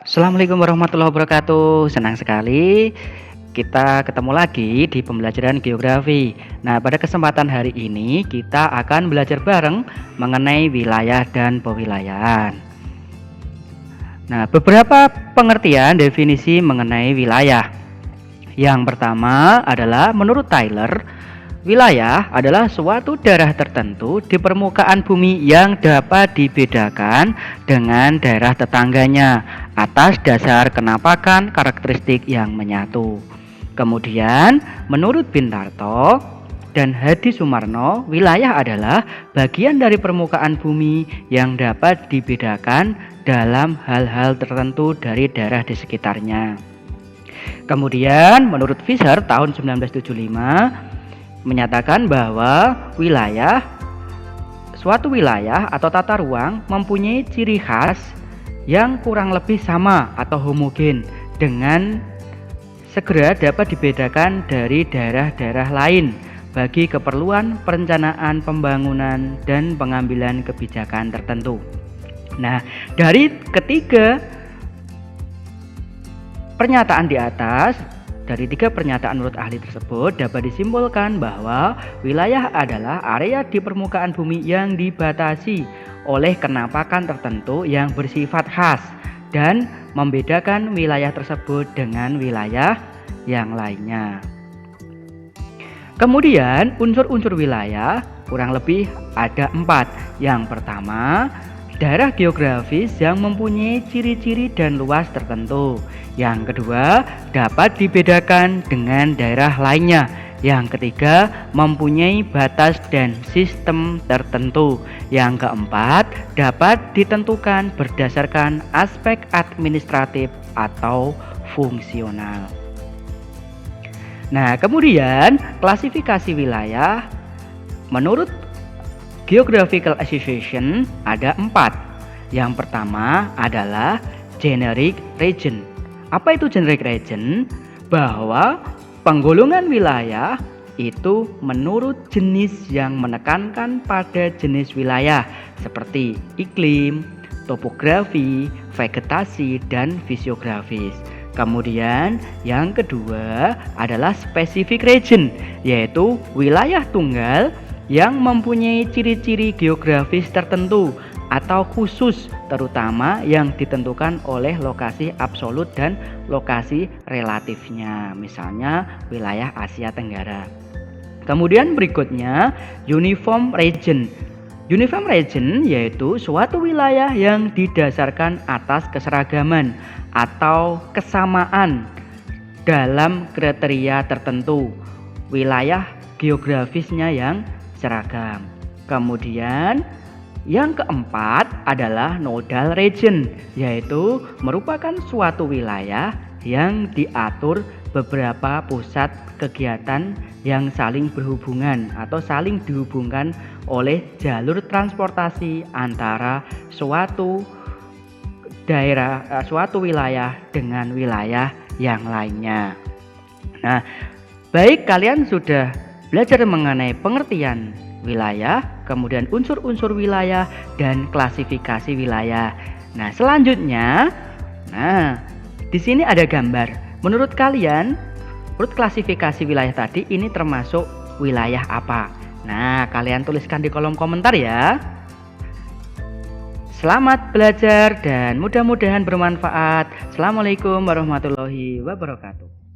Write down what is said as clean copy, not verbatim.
Assalamualaikum warahmatullahi wabarakatuh. Senang sekali kita ketemu lagi di pembelajaran geografi. Nah, pada kesempatan hari ini kita akan belajar bareng mengenai wilayah dan pewilayahan. Nah, beberapa pengertian definisi mengenai wilayah. Yang pertama adalah menurut Tyler, wilayah adalah suatu daerah tertentu di permukaan bumi yang dapat dibedakan dengan daerah tetangganya atas dasar kenampakan karakteristik yang menyatu. Kemudian, menurut Bintarto dan Hadi Sumarno, wilayah adalah bagian dari permukaan bumi yang dapat dibedakan dalam hal-hal tertentu dari daerah di sekitarnya. Kemudian, menurut Fisher tahun 1975 menyatakan bahwa suatu wilayah atau tata ruang mempunyai ciri khas yang kurang lebih sama atau homogen dengan segera dapat dibedakan dari daerah-daerah lain bagi keperluan perencanaan pembangunan dan pengambilan kebijakan tertentu. Nah, dari ketiga pernyataan di atas, dari tiga pernyataan menurut ahli tersebut dapat disimpulkan bahwa wilayah adalah area di permukaan bumi yang dibatasi oleh kenampakan tertentu yang bersifat khas dan membedakan wilayah tersebut dengan wilayah yang lainnya. Kemudian unsur-unsur wilayah kurang lebih ada 4. Yang pertama, daerah geografis yang mempunyai ciri-ciri dan luas tertentu. Yang kedua, dapat dibedakan dengan daerah lainnya. Yang ketiga, mempunyai batas dan sistem tertentu. Yang keempat, dapat ditentukan berdasarkan aspek administratif atau fungsional. Nah, kemudian klasifikasi wilayah menurut Geographical Association ada 4. Yang pertama adalah generic region. Apa itu generic region? Bahwa penggolongan wilayah itu menurut jenis yang menekankan pada jenis wilayah seperti iklim, topografi, vegetasi, dan fisiografis. Kemudian yang kedua adalah specific region, yaitu wilayah tunggal yang mempunyai ciri-ciri geografis tertentu atau khusus, terutama yang ditentukan oleh lokasi absolut dan lokasi relatifnya, misalnya wilayah Asia Tenggara. Kemudian berikutnya uniform region. Uniform region yaitu suatu wilayah yang didasarkan atas keseragaman atau kesamaan dalam kriteria tertentu, wilayah geografisnya yang seragam. Kemudian yang keempat adalah nodal region, yaitu merupakan suatu wilayah yang diatur beberapa pusat kegiatan yang saling berhubungan atau saling dihubungkan oleh jalur transportasi antara suatu daerah, suatu wilayah dengan wilayah yang lainnya. Nah, baik kalian sudah belajar mengenai pengertian wilayah, kemudian unsur-unsur wilayah dan klasifikasi wilayah. Nah, selanjutnya, di sini ada gambar. Menurut kalian, menurut klasifikasi wilayah tadi ini termasuk wilayah apa? Nah, kalian tuliskan di kolom komentar ya. Selamat belajar dan mudah-mudahan bermanfaat. Assalamualaikum warahmatullahi wabarakatuh.